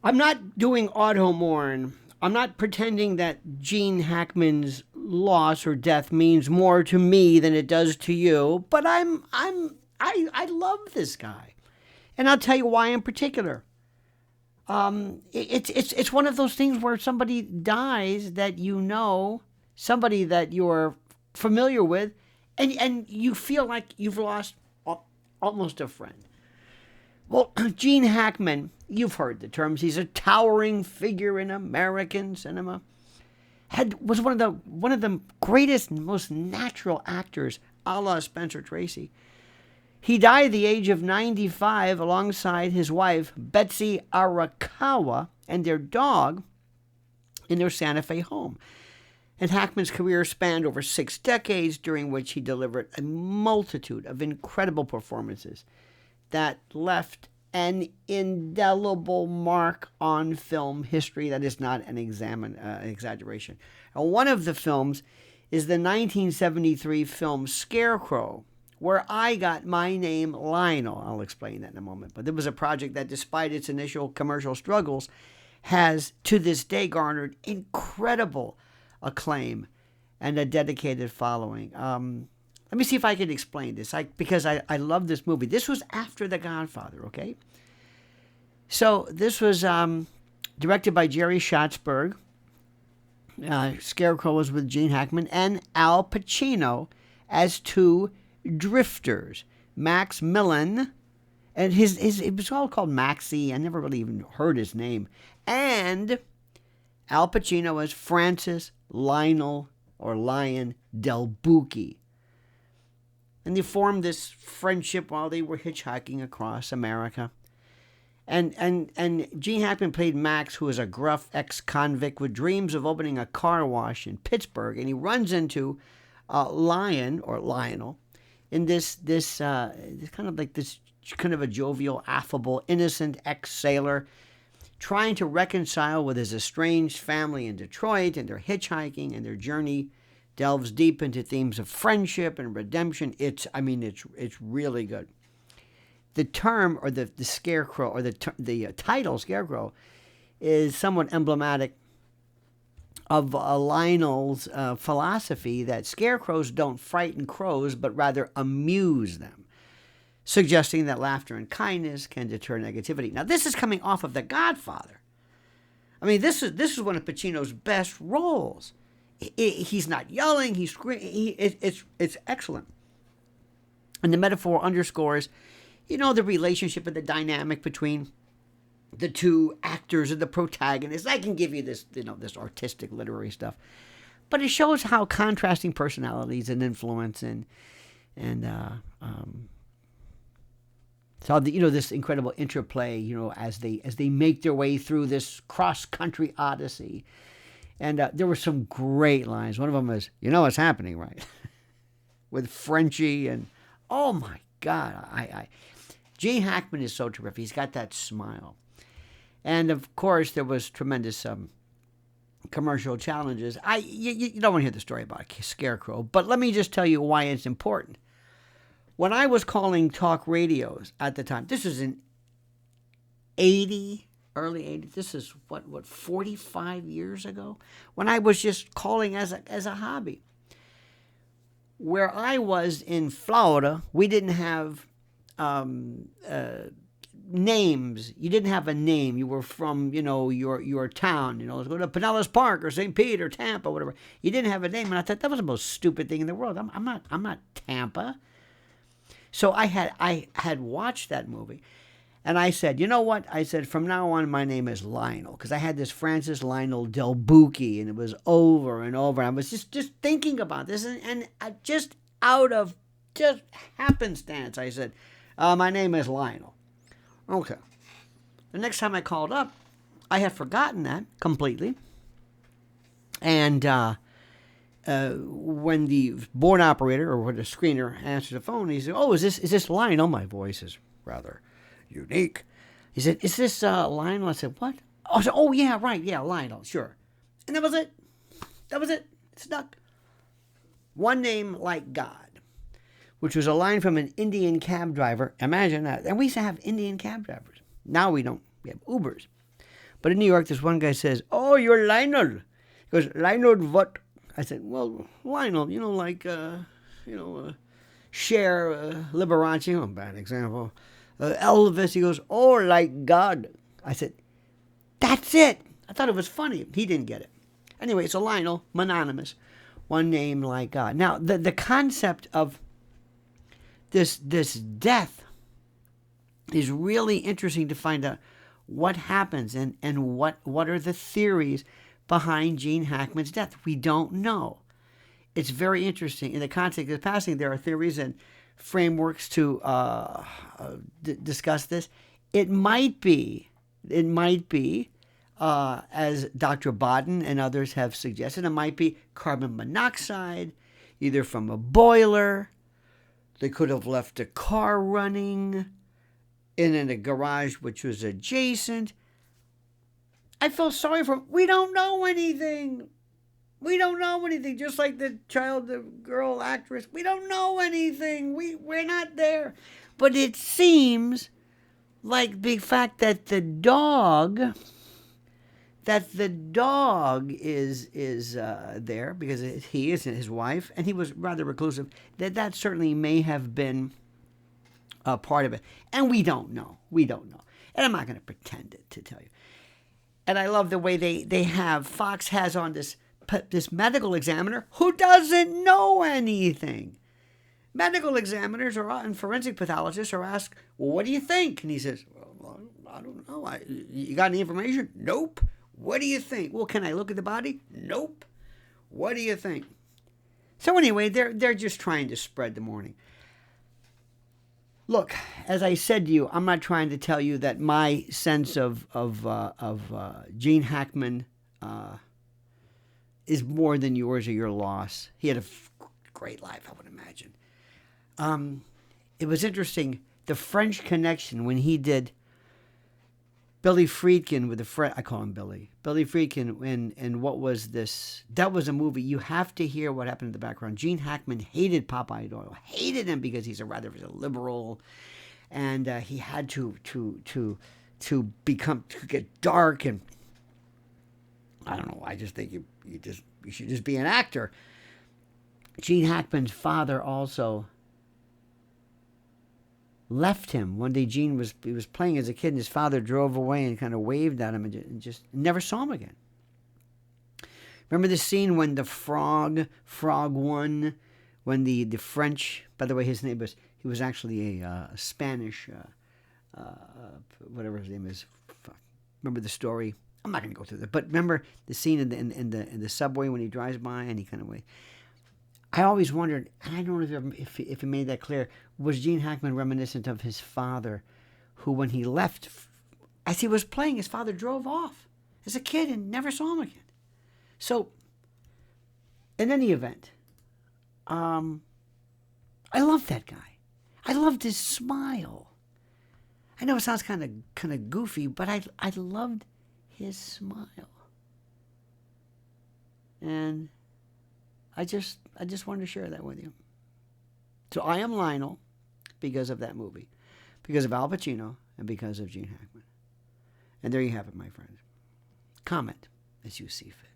I'm not doing auto mourn. I'm not pretending that Gene Hackman's loss or death means more to me than it does to you, but I love this guy. And I'll tell you why in particular. It's one of those things where somebody dies that you know, somebody that you're familiar with, and you feel like you've lost almost a friend. Well, Gene Hackman, you've heard the terms. He's a towering figure in American cinema. Was one of the greatest and most natural actors, a la Spencer Tracy. He died at the age of 95 alongside his wife, Betsy Arakawa, and their dog in their Santa Fe home. And Hackman's career spanned over 6 decades, during which he delivered a multitude of incredible performances that left an indelible mark on film history. That is not an exaggeration. And one of the films is the 1973 film Scarecrow, where I got my name Lionel. I'll explain that in a moment. But it was a project that, despite its initial commercial struggles, has to this day garnered incredible acclaim and a dedicated following. Let me see if I can explain this, because I love this movie. This was after The Godfather, okay? So this was directed by Jerry Schatzberg. Scarecrow was with Gene Hackman and Al Pacino as two drifters. Max Millen, and it was all called Maxie. I never really even heard his name. And Al Pacino as Francis Lionel, or Lion Delbuchi. And they formed this friendship while they were hitchhiking across America. And Gene Hackman played Max, who is a gruff ex-convict with dreams of opening a car wash in Pittsburgh. And he runs into Lion, or Lionel, in this kind of a jovial, affable, innocent ex-sailor, trying to reconcile with his estranged family in Detroit, and their hitchhiking, and their journey delves deep into themes of friendship and redemption. It's really good. The term, or the Scarecrow, or the title Scarecrow, is somewhat emblematic of Lionel's philosophy that scarecrows don't frighten crows, but rather amuse them, suggesting that laughter and kindness can deter negativity. Now, this is coming off of The Godfather. I mean, this is one of Pacino's best roles. He's not yelling, he's screaming. It's excellent. And the metaphor underscores, the relationship and the dynamic between the two actors and the protagonist. I can give you this, this artistic, literary stuff. But it shows how contrasting personalities and influence so this incredible interplay, as they make their way through this cross-country odyssey. And there were some great lines. One of them is, what's happening, right? With Frenchie, and oh my God, Gene Hackman is so terrific. He's got that smile. And of course, there was tremendous commercial challenges. You don't want to hear the story about Scarecrow, but let me just tell you why it's important. When I was calling talk radios at the time, this was in early 80s. This is what 45 years ago, when I was just calling as a hobby. Where I was in Florida, we didn't have names. You didn't have a name. You were from your town. Let's go to Pinellas Park or St. Pete or Tampa, whatever. You didn't have a name, and I thought that was the most stupid thing in the world. I'm not Tampa. So I had watched that movie. And I said, you know what? I said, from now on, my name is Lionel. Because I had this Francis Lionel Delbuchi, and it was over and over. I was just thinking about this. And just out of happenstance, I said, my name is Lionel. Okay. The next time I called up, I had forgotten that completely. And when the board operator, or the screener, answered the phone, he said, oh, is this Lionel? My voice is rather unique. He said, is this Lionel? I said, what? Oh, I said, oh, yeah, right. Yeah, Lionel, sure. And that was it. It stuck. One name like God, which was a line from an Indian cab driver. Imagine that. And we used to have Indian cab drivers. Now we don't. We have Ubers. But in New York, this one guy says, "Oh, you're Lionel." He goes, "Lionel what?" I said, "Well, Lionel, like, Cher, Liberace, bad example. Elvis." He goes, "Oh, like God." I said, "That's it." I thought it was funny. He didn't get it. Anyway, so Lionel, mononymous, one name like God. Now, the concept of this death is really interesting to find out what happens and what are the theories behind Gene Hackman's death. We don't know. It's very interesting. In the context of passing, there are theories and frameworks to discuss this. It might be, as Dr. Bodden and others have suggested, it might be carbon monoxide, either from a boiler. They could have left a car running in a garage which was adjacent. I feel sorry for him. We don't know anything. We don't know anything. Just like the girl actress. We don't know anything. We're not there. But it seems like the fact that the dog is there because he is his wife, and he was rather reclusive, that certainly may have been a part of it. And we don't know. And I'm not going to pretend it to tell you. And I love the way Fox has on this medical examiner who doesn't know anything. Medical examiners and forensic pathologists are asked, "Well, what do you think?" And he says, "Well, I don't know. You got any information?" "Nope." "What do you think?" "Well, can I look at the body?" "Nope." "What do you think?" So anyway, they're just trying to spread the mourning. Look, as I said to you, I'm not trying to tell you that my sense of Gene Hackman is more than yours or your loss. He had a great life, I would imagine. It was interesting, the French Connection, when he did Billy Friedkin with I call him Billy Friedkin, and what was this? That was a movie. You have to hear what happened in the background. Gene Hackman hated Popeye Doyle, hated him because he's a liberal, and he had to get dark, and I don't know. I just think you should just be an actor. Gene Hackman's father also left him. One day he was playing as a kid, and his father drove away and kind of waved at him and just never saw him again. Remember the scene when the frog won, when the French, by the way, he was actually a Spanish, whatever his name is. Remember the story? I'm not going to go through that, but remember the scene in the subway when he drives by and he kind of waves. I always wondered, and I don't know if he made that clear, was Gene Hackman reminiscent of his father, who, when he left, as he was playing, his father drove off as a kid and never saw him again. So, in any event, I loved that guy. I loved his smile. I know it sounds kind of goofy, but I loved his smile. And I just wanted to share that with you. So I am Lionel because of that movie, because of Al Pacino, and because of Gene Hackman. And there you have it, my friends. Comment as you see fit.